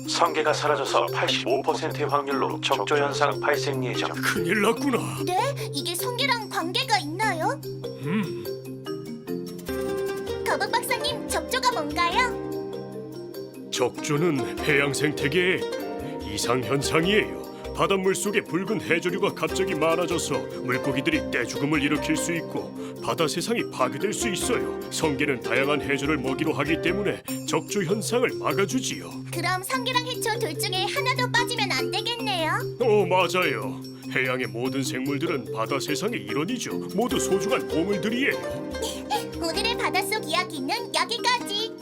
성게가 사라져서 85%의 확률로 적조 현상 발생 예정. 큰일 났구나. 네? 이게 성게랑 관계가 있나요? 거북 박사님, 적조가 뭔가요? 적조는 해양 생태계의 이상 현상이에요. 바닷물 속에 붉은 해조류가 갑자기 많아져서 물고기들이 떼죽음을 일으킬 수 있고 바다 세상이 파괴될 수 있어요. 성게는 다양한 해조를 먹이로 하기 때문에 적조 현상을 막아주지요. 그럼 성게랑 해초 둘 중에 하나도 빠지면 안 되겠네요. 맞아요. 해양의 모든 생물들은 바다 세상의 일원이죠. 모두 소중한 보물들이에요. 오늘의 바닷속 이야기는 여기까지.